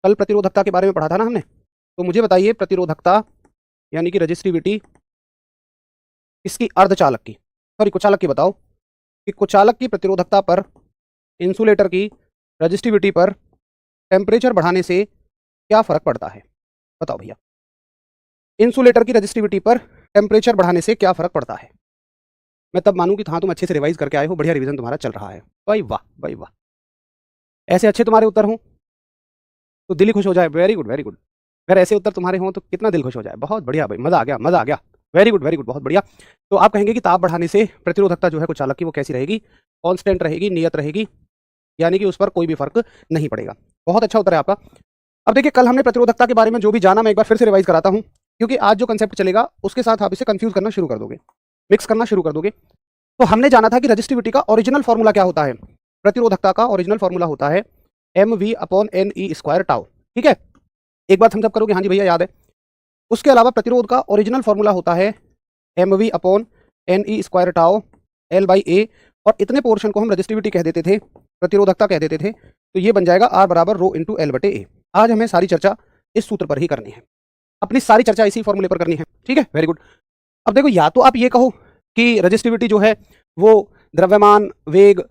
कल प्रतिरोधकता के बारे में पढ़ा था ना हमने। तो मुझे बताइए प्रतिरोधकता यानी कि रजिस्टिविटी इसकी अर्धचालक की, सॉरी कुचालक की बताओ कि कुचालक की प्रतिरोधकता पर इंसुलेटर की रजिस्टिविटी पर टेम्परेचर बढ़ाने से क्या फर्क पड़ता है। बताओ भैया, इंसुलेटर की रजिस्टिविटी पर टेम्परेचर बढ़ाने से क्या फर्क पड़ता है। मैं तब मानूं कि हाँ तुम अच्छे से रिवाइज करके आए हो, बढ़िया रिवीजन तुम्हारा चल रहा है। भाई वाह भाई वाह, ऐसे अच्छे तुम्हारे उत्तर हों तो दिल ही खुश हो जाए। Very good very good. अगर ऐसे उत्तर तुम्हारे हों तो कितना दिल खुश हो जाए। बहुत बढ़िया भाई, मजा आ गया मजा आ गया। वेरी गुड बहुत बढ़िया। तो आप कहेंगे कि ताप बढ़ाने से प्रतिरोधकता जो है कुचालक की वो कैसी रहेगी, कांस्टेंट रहेगी, नियत रहेगी, यानी कि उस पर कोई भी फर्क नहीं पड़ेगा। बहुत अच्छा उत्तर है आपका। अब देखिए कल हमने प्रतिरोधकता के बारे में जो भी जाना मैं एक बार फिर से रिवाइज कराता हूं, क्योंकि आज जो कंसेप्ट चलेगा उसके साथ आप इसे कंफ्यूज करना शुरू कर दोगे, मिक्स करना शुरू कर दोगे। तो हमने जाना था कि रजिस्टिविटी का ओरिजिनल फॉर्मूला क्या होता है। प्रतिरोधकता का ओरिजिनल फॉर्मूला होता है mv/ne² टाउ। ठीक है, एक बात हम सब करोगे हाँ जी भैया याद है। उसके अलावा प्रतिरोध का ओरिजिनल फॉर्मूला होता है mv/ne² टाउ L/A, और इतने पोर्शन को हम रजिस्टिविटी कह देते थे, प्रतिरोधकता कह देते थे। तो ये बन जाएगा R बराबर रो इंटू L/A। आज हमें सारी चर्चा इस सूत्र पर ही करनी है, अपनी सारी चर्चा इसी फॉर्मूले पर करनी है। ठीक है, वेरी गुड। अब देखो, या तो आप ये कहो कि रजिस्टिविटी जो है वो द्रव्यमान, वेग,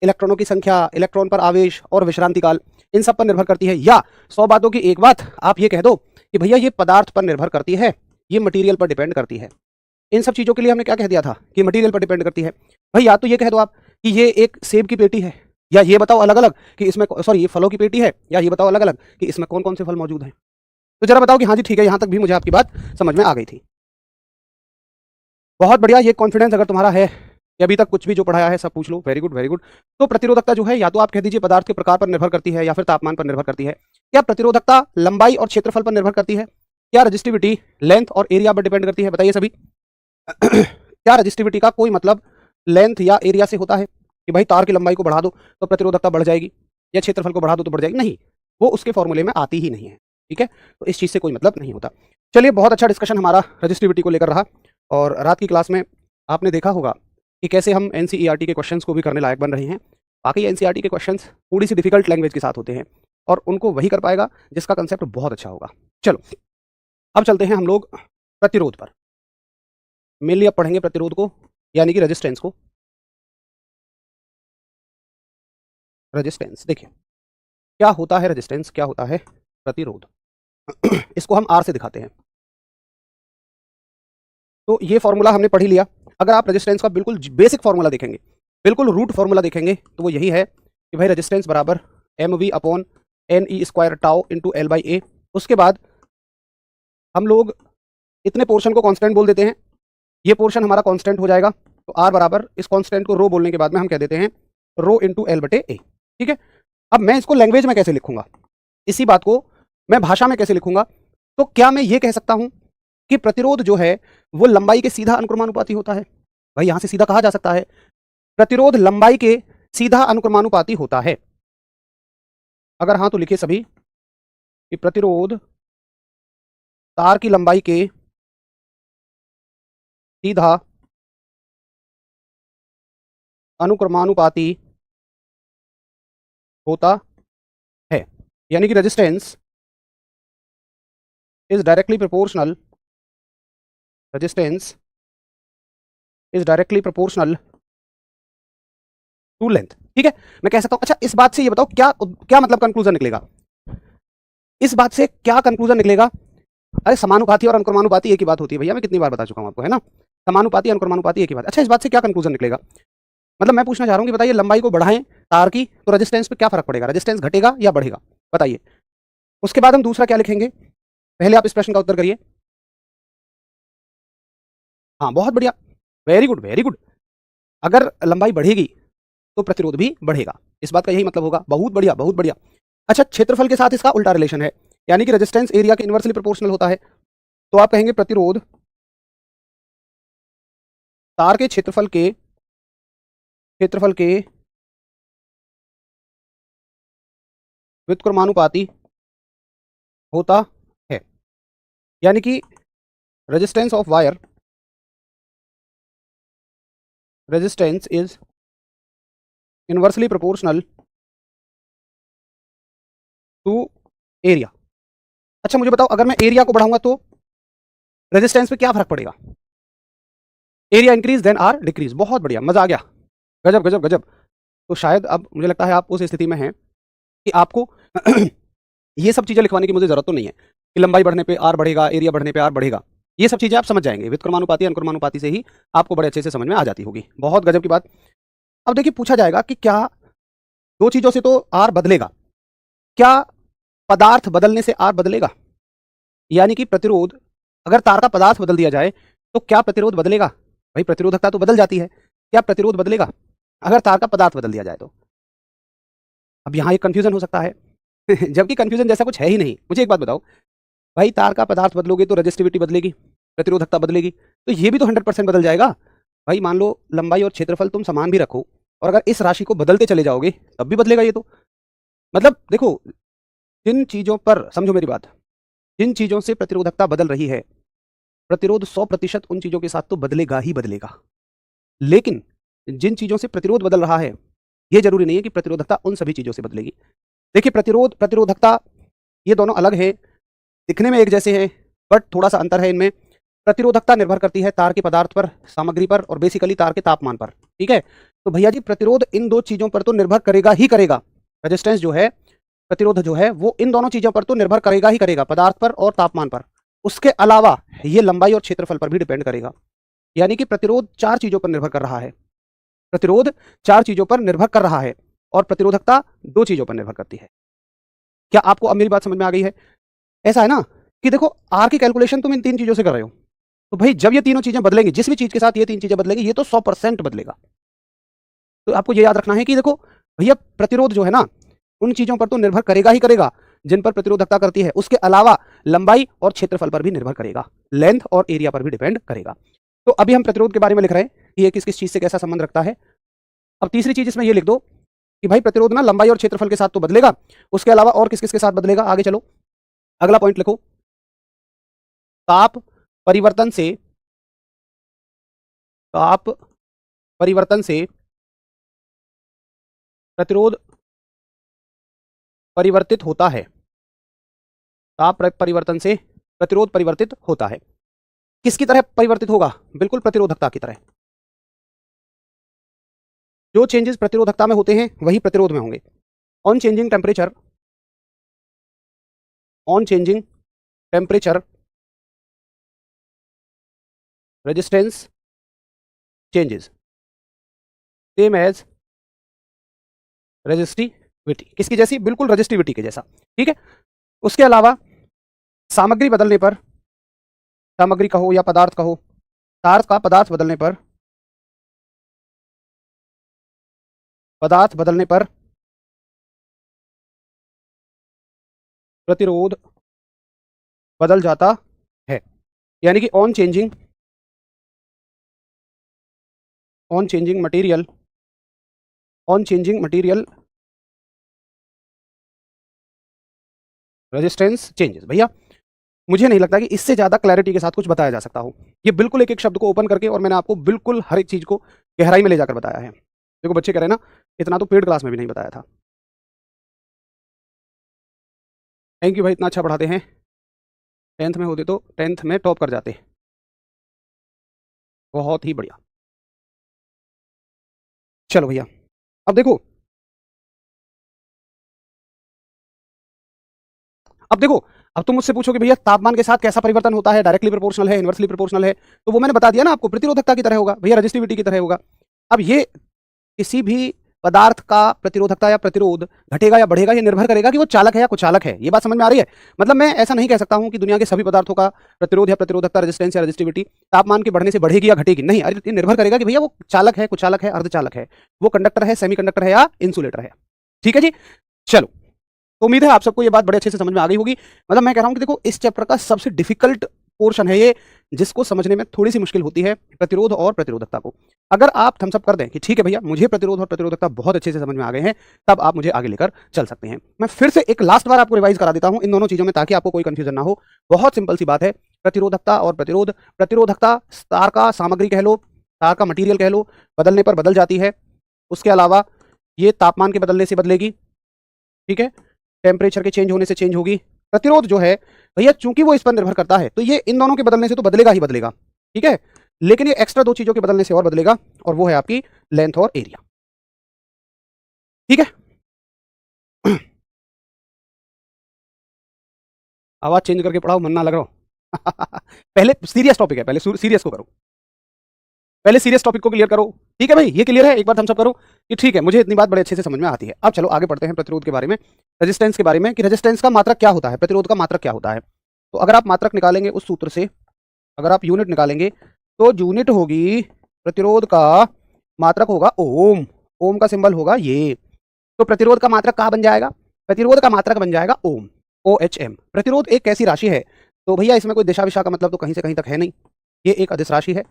इलेक्ट्रॉनों की संख्या, इलेक्ट्रॉन पर आवेश और विश्रांति काल, इन सब पर निर्भर करती है, या 100 बातों की एक बात आप ये कह दो कि भैया ये पदार्थ पर निर्भर करती है, ये मटेरियल पर डिपेंड करती है। इन सब चीजों के लिए हमने क्या कह दिया था कि मटेरियल पर डिपेंड करती है। भाई या तो ये कह दो आप कि ये एक सेब की पेटी है, या ये बताओ अलग अलग कि इसमें, सॉरी ये फलों की पेटी है, या ये बताओ अलग अलग कि इसमें कौन कौन से फल मौजूद हैं। तो जरा बताओ कि हाँ जी ठीक है, यहां तक भी मुझे आपकी बात समझ में आ गई थी। बहुत बढ़िया, ये कॉन्फिडेंस अगर तुम्हारा है कि अभी तक कुछ भी जो पढ़ाया है सब पूछ लो, वेरी गुड वेरी गुड। तो प्रतिरोधकता जो है या तो आप कह दीजिए पदार्थ के प्रकार पर निर्भर करती है या फिर तापमान पर निर्भर करती है। क्या प्रतिरोधकता लंबाई और क्षेत्रफल पर निर्भर करती है? क्या रजिस्टिविटी लेंथ और एरिया पर डिपेंड करती है? बताइए सभी। क्या रजिस्टिविटी का कोई मतलब लेंथ या एरिया से होता है कि भाई तार की लंबाई को बढ़ा दो तो प्रतिरोधकता बढ़ जाएगी, या क्षेत्रफल को बढ़ा दो तो बढ़ जाएगी? नहीं, वो उसके फॉर्मूले में आती ही नहीं है। ठीक है, तो इस चीज से कोई मतलब नहीं होता। चलिए, बहुत अच्छा डिस्कशन हमारा रजिस्टिविटी को लेकर रहा, और रात की क्लास में आपने देखा होगा कि कैसे हम एनसीईआरटी के क्वेश्चंस को भी करने लायक बन रहे हैं। बाकी एनसीईआरटी के क्वेश्चंस थोड़ी सी डिफिकल्ट लैंग्वेज के साथ होते हैं, और उनको वही कर पाएगा जिसका कंसेप्ट बहुत अच्छा होगा। चलो, अब चलते हैं हम लोग प्रतिरोध पर। मेनली अब पढ़ेंगे प्रतिरोध को, यानी कि रेजिस्टेंस को। रेजिस्टेंस देखिए क्या होता है, रेजिस्टेंस क्या होता है, प्रतिरोध। इसको हम आर से दिखाते हैं। तो ये फॉर्मूला हमने पढ़ ही लिया। अगर आप रेजिस्टेंस का बिल्कुल बेसिक फॉर्मूला देखेंगे, बिल्कुल रूट फॉर्मूला देखेंगे, तो वो यही है कि भाई रेजिस्टेंस बराबर mv/ne² टाउ इंटू L/A। उसके बाद हम लोग इतने पोर्शन को कांस्टेंट बोल देते हैं, ये पोर्शन हमारा कांस्टेंट हो जाएगा। तो आर बराबर, इस कांस्टेंट को रो बोलने के बाद में हम कह देते हैं रो इंटू L/A। ठीक है, अब मैं इसको लैंग्वेज में कैसे लिखूंगा, इसी बात को मैं भाषा में कैसे लिखूंगा। तो क्या मैं ये कह सकता हूं कि प्रतिरोध जो है वो लंबाई के सीधा अनुक्रमानुपाती होता है? भाई यहां से सीधा कहा जा सकता है, प्रतिरोध लंबाई के सीधा अनुक्रमानुपाती होता है। अगर हां तो लिखिए सभी कि प्रतिरोध तार की लंबाई के सीधा अनुक्रमानुपाती होता है, यानी कि resistance is directly proportional, resistance is directly proportional to length. ठीक है, मैं कह सकता हूं। अच्छा, इस बात से ये बताओ क्या क्या मतलब कंक्लूजन निकलेगा, इस बात से क्या कंक्लूजन निकलेगा? अरे समानुपाती और अनुक्रमानुपाती एक ही बात होती है भैया, मैं कितनी बार बता चुका हूं आपको, है ना। समानुपाती अनुक्रमानुपाती एक ही बात। अच्छा, इस बात से क्या कंक्लूजन निकलेगा, मतलब मैं पूछना चाह रहा हूं कि बताइए लंबाई को बढ़ाएं तार की तो रेजिस्टेंस पे क्या फर्क पड़ेगा, रेजिस्टेंस घटेगा या बढ़ेगा, बताइए। उसके बाद हम दूसरा क्या लिखेंगे, पहले आप इस प्रश्न का उत्तर करिए। हाँ बहुत बढ़िया, वेरी गुड वेरी गुड। अगर लंबाई बढ़ेगी तो प्रतिरोध भी बढ़ेगा, इस बात का यही मतलब होगा। बहुत बढ़िया बहुत बढ़िया। अच्छा, क्षेत्रफल के साथ इसका उल्टा रिलेशन है, यानी कि रेजिस्टेंस एरिया के इनवर्सली प्रोपोर्शनल होता है। तो आप कहेंगे प्रतिरोध तार के क्षेत्रफल के व्युत्क्रमानुपाती होता है, यानी कि resistance of wire, resistance is inversely proportional to area. अच्छा मुझे बताओ, अगर मैं एरिया को बढ़ाऊंगा तो रेजिस्टेंस पे क्या फर्क पड़ेगा? Area increase then or decrease. बहुत बढ़िया, मजा आ गया, गजब गजब गजब। तो शायद अब मुझे लगता है आप उस स्थिति में हैं कि आपको ये सब चीजें लिखवाने की मुझे जरूरत तो नहीं है कि लंबाई बढ़ने पे आर बढ़ेगा, एरिया बढ़ने पे आर बढ़ेगा। ये सब चीजें आप समझ जाएंगे, व्युत्क्रमानुपाती अनुक्रमानुपाती से ही आपको बड़े अच्छे से समझ में आ जाती होगी। बहुत गजब की बात। अब देखिए पूछा जाएगा कि क्या दो चीजों से तो आर बदलेगा, क्या पदार्थ बदलने से आर बदलेगा? यानी कि प्रतिरोध, अगर तार का पदार्थ बदल दिया जाए तो क्या प्रतिरोध बदलेगा? भाई प्रतिरोधकता तो बदल जाती है, क्या प्रतिरोध बदलेगा अगर तार का पदार्थ बदल दिया जाए तो? अब यहां एक कंफ्यूजन हो सकता है जबकि कंफ्यूजन जैसा कुछ है ही नहीं। मुझे एक बात बताओ, भाई तार का पदार्थ बदलोगे तो रेजिस्टिविटी बदलेगी, प्रतिरोधकता बदलेगी, तो ये भी तो 100% बदल जाएगा। भाई मान लो लंबाई और क्षेत्रफल तुम समान भी रखो और अगर इस राशि को बदलते चले जाओगे तब भी बदलेगा ये तो। मतलब देखो, जिन चीजों पर, समझो मेरी बात, जिन चीजों से प्रतिरोधकता बदल रही है, प्रतिरोध 100% उन चीजों के साथ तो बदलेगा ही बदलेगा। लेकिन जिन चीजों से प्रतिरोध बदल रहा है, ये जरूरी नहीं है कि प्रतिरोधकता उन सभी चीजों से बदलेगी। देखिए प्रतिरोध प्रतिरोधकता ये दोनों अलग है, दिखने में एक जैसे हैं बट थोड़ा सा अंतर है इनमें। प्रतिरोधकता निर्भर करती है तार के पदार्थ पर, सामग्री पर और बेसिकली तार के तापमान पर। ठीक है, तो भैया जी प्रतिरोध इन दो चीजों पर तो निर्भर करेगा ही करेगा। रेजिस्टेंस जो है, प्रतिरोध जो है, वो इन दोनों चीजों पर तो निर्भर करेगा ही करेगा, पदार्थ पर और तापमान पर। उसके अलावा ये लंबाई और क्षेत्रफल पर भी डिपेंड करेगा। यानी कि प्रतिरोध चार चीजों पर निर्भर कर रहा है, प्रतिरोध चार चीजों पर निर्भर कर रहा है और प्रतिरोधकता दो चीजों पर निर्भर करती है। क्या आपको अब मेरी बात समझ में आ गई है? ऐसा है ना कि देखो आर की कैलकुलेशन तुम इन तीन चीजों से कर रहे हो, तो भाई जब ये तीनों चीजें बदलेंगी, जिस भी चीज के साथ ये तीन चीजें बदलेंगी, ये तो 100% बदलेगा। तो आपको ये याद रखना है कि देखो भैया प्रतिरोध जो है ना, उन चीजों पर तो निर्भर करेगा ही करेगा जिन पर प्रतिरोधकता करती है, उसके अलावा लंबाई और क्षेत्रफल पर भी निर्भर करेगा, लेंथ और एरिया पर भी डिपेंड करेगा। तो अभी हम प्रतिरोध के बारे में लिख रहे हैं कि ये किस किस चीज से कैसा संबंध रखता है। अब तीसरी चीज इसमें ये लिख दो कि भाई प्रतिरोध ना लंबाई और क्षेत्रफल के साथ तो बदलेगा, उसके अलावा और किस किस के साथ बदलेगा। आगे चलो, अगला पॉइंट लिखो, ताप परिवर्तन से, ताप परिवर्तन से प्रतिरोध परिवर्तित होता है, ताप परिवर्तन से प्रतिरोध परिवर्तित होता है। किसकी तरह परिवर्तित होगा? बिल्कुल प्रतिरोधकता की तरह। जो चेंजेस प्रतिरोधकता में होते हैं वही प्रतिरोध में होंगे। On changing temperature, on changing temperature resistance changes same as resistivity. किसकी जैसी? बिल्कुल रेजिस्टिविटी के जैसा। ठीक है, उसके अलावा सामग्री बदलने पर, सामग्री कहो या पदार्थ कहो, तार का पदार्थ बदलने पर, पदार्थ बदलने पर प्रतिरोध बदल जाता है। यानी कि on changing, on changing material, on changing material resistance changes. भैया मुझे नहीं लगता कि इससे ज्यादा क्लैरिटी के साथ कुछ बताया जा सकता हो। ये बिल्कुल एक एक शब्द को ओपन करके और मैंने आपको बिल्कुल हर एक चीज को गहराई में ले जाकर बताया है। देखो बच्चे कह रहे हैं ना, इतना तो पेड क्लास में भी नहीं बताया था। थैंक यू भाई, इतना अच्छा पढ़ाते हैं। 10th में होते तो 10th में टॉप कर जाते। बहुत ही बढ़िया। चलो भैया अब देखो, अब देखो, अब तुम मुझसे पूछोगे भैया तापमान के साथ कैसा परिवर्तन होता है, डायरेक्टली प्रोपोर्शनल है, इनवर्सली प्रोपोर्शनल है? तो वो मैंने बता दिया ना आपको, प्रतिरोधकता की तरह होगा भैया, रेजिस्टिविटी की तरह होगा। अब ये किसी भी पदार्थ का प्रतिरोधकता या प्रतिरोध घटेगा या बढ़ेगा, ये निर्भर करेगा कि वो चालक है या कुचालक है। ये बात समझ में आ रही है? मतलब मैं ऐसा नहीं कह सकता हूं कि दुनिया के सभी पदार्थों का प्रतिरोध या प्रतिरोधकता, रेजिस्टेंस या रेजिस्टिविटी तापमान के बढ़ने से बढ़ेगी या घटेगी। नहीं, अरे ये निर्भर करेगा कि भैया वो चालक है, कुचालक है, अर्धचालक है, वो कंडक्टर है, सेमीकंडक्टर है या इंसुलेटर है। ठीक है जी, चलो, तो उम्मीद है आप सबको ये बात बड़े अच्छे से समझ में आ गई होगी। मतलब मैं कह रहा हूं कि देखो इस चैप्टर का सबसे डिफिकल्ट पोर्शन है ये, जिसको समझने में थोड़ी सी मुश्किल होती है, प्रतिरोध और प्रतिरोधकता को। अगर आप थम्स अप कर दें कि ठीक है भैया मुझे प्रतिरोध और प्रतिरोधकता बहुत अच्छे से समझ में आ गए हैं, तब आप मुझे आगे लेकर चल सकते हैं। मैं फिर से एक लास्ट बार आपको रिवाइज करा देता हूं इन दोनों चीजों में, ताकि आपको कोई कंफ्यूजन ना हो। बहुत सिंपल सी बात है, प्रतिरोधकता और प्रतिरोध। प्रतिरोधकता तार का सामग्री कह लो, तार का मटीरियल कह लो, बदलने पर बदल जाती है। उसके अलावा ये तापमान के बदलने से बदलेगी, ठीक है, टेम्परेचर के चेंज होने से चेंज होगी, प्रतिरोध जो है भैया चूंकि वो इस पर निर्भर करता है तो ये इन दोनों के बदलने से तो बदलेगा ही बदलेगा, ठीक है, लेकिन ये एक्स्ट्रा दो चीजों के बदलने से और बदलेगा, और वो है आपकी लेंथ और एरिया, ठीक है। आवाज चेंज करके पढ़ाओ, मन ना लग रहा हो। पहले सीरियस टॉपिक है, पहले सीरियस को करो, पहले सीरियस टॉपिक को क्लियर करो, ठीक है भाई, ये क्लियर है, एक बार थम्स अप करो कि ठीक है, मुझे इतनी बात बड़े अच्छे से समझ में आती है। अब चलो आगे बढ़ते हैं प्रतिरोध के बारे में, रेजिस्टेंस के बारे में, कि रेजिस्टेंस का मात्रक क्या होता है, प्रतिरोध का मात्रक क्या होता है। तो अगर आप मात्रक निकालेंगे उस सूत्र से, अगर आप यूनिट निकालेंगे तो यूनिट होगी प्रतिरोध का मात्रक होगा ओम, ओम का सिंबल होगा ये। तो प्रतिरोध का मात्रक कहाँ बन जाएगा, प्रतिरोध का मात्रक बन जाएगा ओम, OHM। प्रतिरोध एक कैसी राशि है, तो भैया इसमें कोई दिशा विशा का मतलब तो कहीं से कहीं तक है नहीं, ये एक अदिश राशि है,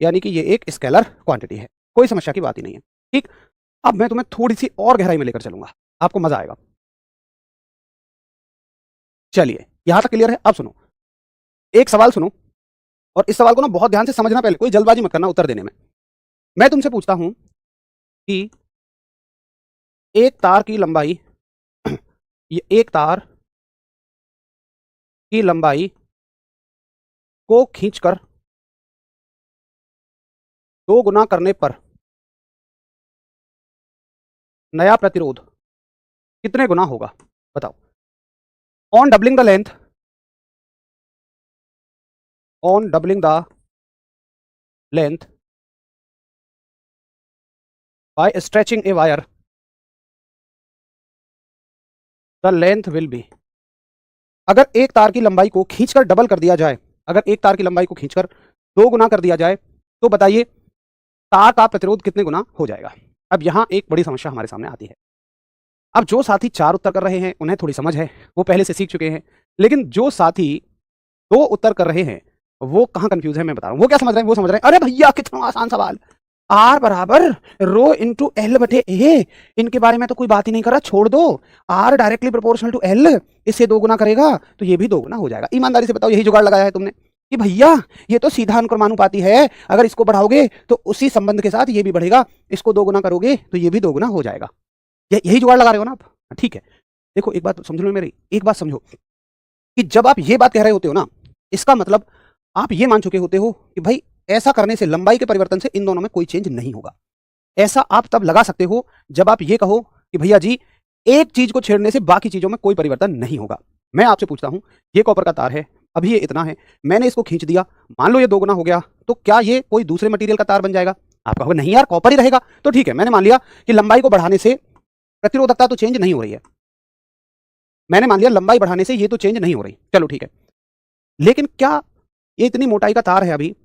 यानी कि ये एक स्केलर क्वांटिटी है, कोई समस्या की बात ही नहीं है, ठीक। अब मैं तुम्हें थोड़ी सी और गहराई में लेकर चलूंगा, आपको मजा आएगा। चलिए यहां तक क्लियर है। अब सुनो, एक सवाल सुनो, और इस सवाल को ना बहुत ध्यान से समझना, पहले कोई जल्दबाजी मत करना उत्तर देने में। मैं तुमसे पूछता हूं कि एक तार की लंबाई ये एक तार की लंबाई को खींचकर 2 गुना करने पर नया प्रतिरोध कितने गुना होगा, बताओ। On doubling the length, on doubling the length by stretching a wire the length will be। अगर एक तार की लंबाई को खींचकर डबल कर दिया जाए, अगर एक तार की लंबाई को खींचकर 2 गुना कर दिया जाए, तो बताइए तार का प्रतिरोध कितने गुना हो जाएगा। अब यहां एक बड़ी समस्या हमारे सामने आती है। अब जो साथी 4 उत्तर कर रहे हैं उन्हें थोड़ी समझ है, वो पहले से सीख चुके हैं, लेकिन जो साथी 2 उत्तर कर रहे हैं वो कहां कंफ्यूज है, मैं बता रहा हूं। वो क्या समझ रहे हैं, वो समझ रहे हैं अरे भैया कितना आसान सवाल, आर बराबर रो इंटू एल बटे ए, इनके बारे में तो कोई बात ही नहीं कर रहा, छोड़ दो, R directly proportional to L, इससे 2 गुना करेगा तो ये भी 2 गुना हो जाएगा। ईमानदारी से बताओ, यही जुगाड़ लगाया है तुमने कि भैया ये तो सीधा अनुक्रमानुपाती है, अगर इसको बढ़ाओगे तो उसी संबंध के साथ ये भी बढ़ेगा, इसको 2 गुना करोगे तो ये भी 2 गुना हो जाएगा। यही जुगाड़ लगा रहे हो ना आप, ठीक है। देखो एक बात समझ लो मेरी, एक बात समझो कि जब आप ये बात कह रहे होते हो ना, इसका मतलब आप ये मान चुके होते हो कि भाई ऐसा करने से लंबाई के परिवर्तन से इन दोनों में कोई चेंज नहीं होगा। ऐसा आप तब लगा सकते हो जब आप ये कहो कि भैया जी एक चीज को छेड़ने से बाकी चीजों में कोई परिवर्तन नहीं होगा। मैं आपसे पूछता हूं, ये कॉपर का तार है, अभी ये इतना है, मैंने इसको खींच दिया, मान लो ये 2 गुना हो गया, तो क्या ये कोई दूसरे मटेरियल का तार बन जाएगा? आप कहोगे नहीं यार कॉपर ही रहेगा, तो ठीक है, मैंने मान लिया कि लंबाई को बढ़ाने से प्रतिरोधकता तो चेंज नहीं हो रही है, मैंने मान लिया लंबाई बढ़ाने से ये तो चेंज नहीं हो रही, चलो ठीक है, लेकिन क्या ये इतनी मोटाई का तार है, अभी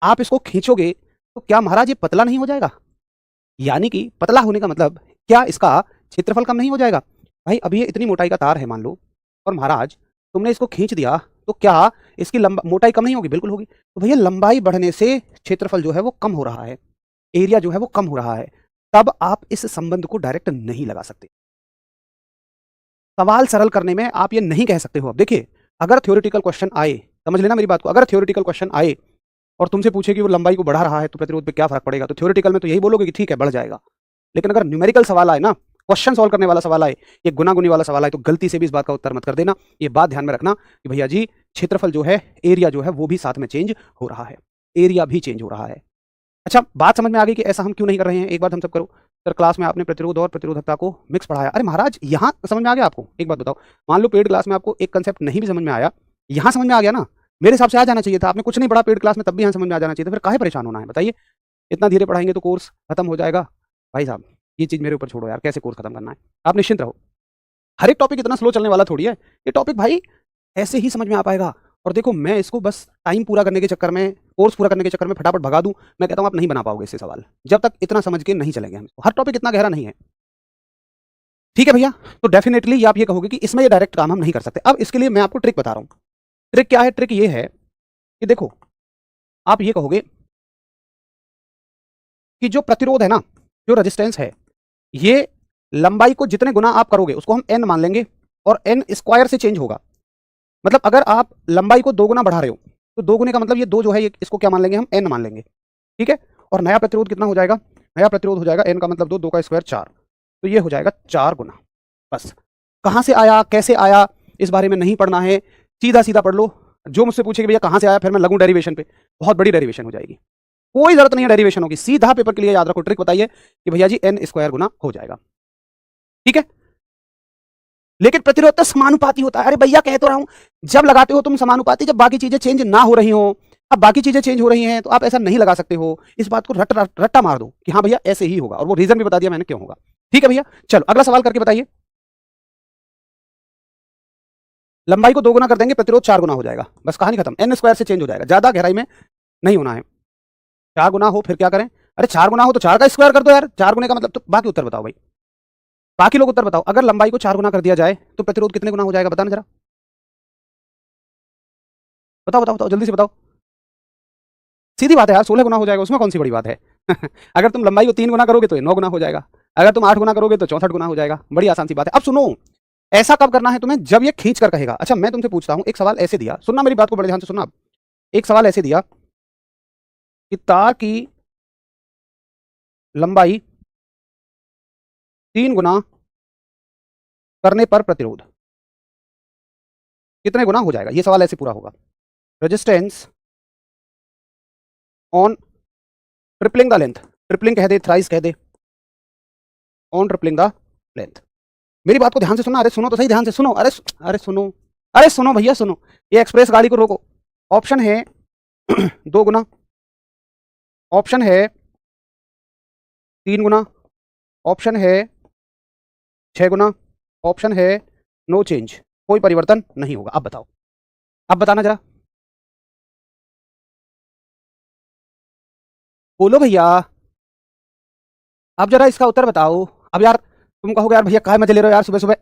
आप इसको खींचोगे तो क्या महाराज ये पतला नहीं हो जाएगा? यानी कि पतला होने का मतलब क्या इसका क्षेत्रफल कम नहीं हो जाएगा? भाई अभी ये इतनी मोटाई का तार है मान लो, और महाराज तुमने इसको खींच दिया, तो क्या इसकी मोटाई कम नहीं होगी? बिल्कुल होगी। तो भैया लंबाई बढ़ने से क्षेत्रफल जो है वो कम हो रहा है, एरिया जो है वो कम हो रहा है, तब आप इस संबंध को डायरेक्ट नहीं लगा सकते। सवाल सरल करने में आप ये नहीं कह सकते हो। अब देखिए, अगर थ्योरेटिकल क्वेश्चन आए, समझ लेना मेरी बात को, अगर थ्योरेटिकल क्वेश्चन आए और तुमसे पूछे कि वो लंबाई को बढ़ा रहा है तो प्रतिरोध पे क्या फर्क पड़ेगा, तो थ्योरेटिकल में तो यही बोलोगे कि ठीक है बढ़ जाएगा। लेकिन अगर न्यूमेरिकल सवाल आए ना, क्वेश्चन सॉल्व करने वाला सवाल आए, ये गुनागुनी वाला सवाल आए, तो गलती से भी इस बात का उत्तर मत कर देना। ये बात ध्यान में रखना कि भैया जी क्षेत्रफल जो है, एरिया जो है वो भी साथ में चेंज हो रहा है, एरिया भी चेंज हो रहा है। अच्छा बात समझ में आ गई कि ऐसा हम क्यों नहीं कर रहे हैं? एक बात हम सब करो, सर क्लास में आपने प्रतिरोध और प्रतिरोधकता को मिक्स पढ़ाया, अरे महाराज यहाँ समझ में आ गया आपको? एक बात बताओ, मान लो पेड क्लास में आपको एक कंसेप्ट नहीं भी समझ में आया, यहाँ समझ में आ गया ना, मेरे हिसाब से आ जाना चाहिए था। आपने कुछ नहीं पढ़ा पेड क्लास में, तब भी यहाँ समझ में आ जाना चाहिए था, फिर काहे परेशान होना है बताइए? इतना धीरे पढ़ाएंगे तो कोर्स खत्म हो जाएगा। भाई साहब ये चीज़ मेरे ऊपर छोड़ो यार, कैसे कोर्स खत्म करना है, आप निश्चिंत रहो। हर एक टॉपिक इतना स्लो चलने वाला थोड़ी है, ये टॉपिक भाई ऐसे ही समझ में आ पाएगा। और देखो मैं इसको बस टाइम पूरा करने के चक्कर में, कोर्स पूरा करने के चक्कर में फटाफट भगा दूं, मैं कहता हूं आप नहीं बना पाओगे इससे सवाल, जब तक इतना समझ के नहीं चलेंगे हम। हर टॉपिक इतना गहरा नहीं है, ठीक है भैया? तो डेफिनेटली आप ये कहोगे कि इसमें ये डायरेक्ट काम हम नहीं कर सकते। अब इसके लिए मैं आपको ट्रिक बता रहा हूं। ट्रिक क्या है? ट्रिक ये है कि देखो, आप ये कहोगे कि जो प्रतिरोध है ना, जो रेजिस्टेंस है, ये लंबाई को जितने गुना आप करोगे उसको हम n मान लेंगे, और n स्क्वायर से चेंज होगा। मतलब अगर आप लंबाई को 2 गुना बढ़ा रहे हो तो 2 गुने का मतलब ये 2 जो है ये इसको क्या मान लेंगे हम? n मान लेंगे, ठीक है। और नया प्रतिरोध कितना हो जाएगा? नया प्रतिरोध हो जाएगा n का मतलब 2, 2 का स्क्वायर 4, तो ये हो जाएगा 4 गुना। बस कहां से आया, कैसे आया, इस बारे में नहीं पढ़ना है, सीधा सीधा पढ़ लो। जो मुझसे पूछे कि भैया कहाँ से आया, फिर मैं लगूं डेरिवेशन पे, बहुत बड़ी डेरिवेशन हो जाएगी। कोई जरूरत नहीं है डेरिवेशन होगी, सीधा पेपर के लिए याद रखो, ट्रिक बताइए कि भैया जी n स्क्वायर गुना हो जाएगा, ठीक है। लेकिन प्रतिरोध तो समानुपाती होता है। अरे भैया कह तो रहा हूं, जब लगाते हो तुम समानुपाती, जब बाकी चीजें चेंज ना हो रही हो। अब बाकी चीजें चेंज हो रही हैं तो आप ऐसा नहीं लगा सकते हो। इस बात को रट्टा मार दो कि हाँ भैया ऐसे ही होगा, और वो रीजन भी बता दिया मैंने क्यों होगा। ठीक है भैया, चलो अगला सवाल करके बताइए। लंबाई को 2 गुना कर देंगे, प्रतिरोध 4 गुना हो जाएगा, बस कहानी खत्म। n स्क्वायर से चेंज हो जाएगा, ज्यादा गहराई में नहीं होना है। 4 गुना हो फिर क्या करें? अरे 4 गुना हो तो 4 का स्क्वायर कर दो यार, 4 गुने का मतलब। तो बाकी उत्तर बताओ भाई, बाकी लोग उत्तर बताओ। अगर लंबाई को 4 गुना कर दिया जाए तो प्रतिरोध कितने गुना हो जाएगा, बताना जरा, बताओ बताओ बताओ, जल्दी से बताओ। सीधी बात है यार, 16 गुना हो जाएगा, उसमें कौन सी बड़ी बात है। अगर तुम लंबाई को 3 गुना करोगे तो 9 गुना हो जाएगा, अगर तुम 8 गुना करोगे तो 64 गुना हो जाएगा। बड़ी आसान सी बात है। अब सुनो, ऐसा कब करना है तुम्हें, जब ये खींच कर कहेगा। अच्छा मैं तुमसे पूछता हूं, एक सवाल ऐसे दिया, सुनना मेरी बात को बड़े ध्यान से सुनना। एक सवाल ऐसे दिया कि तार की लंबाई 3 गुना करने पर प्रतिरोध कितने गुना हो जाएगा, ये सवाल ऐसे पूरा होगा। Resistance on tripling the length, tripling कह दे, थ्राइस कह दे, ऑन ट्रिपलिंग द लेंथ। मेरी बात को ध्यान से सुनो, अरे सुनो तो सही, ध्यान से सुनो, अरे सुनो, अरे सुनो भैया सुनो। ये एक्सप्रेस गाड़ी को रोको। ऑप्शन है 2 गुना, ऑप्शन है 3 गुना, ऑप्शन है 6 गुना, ऑप्शन है नो चेंज, कोई परिवर्तन नहीं होगा। अब बताओ, अब बताना जरा, बोलो भैया, अब जरा इसका उत्तर बताओ। अब यार तुम कहोगे यार भैया काय मजे ले रहे हो यार सुबह सुबह,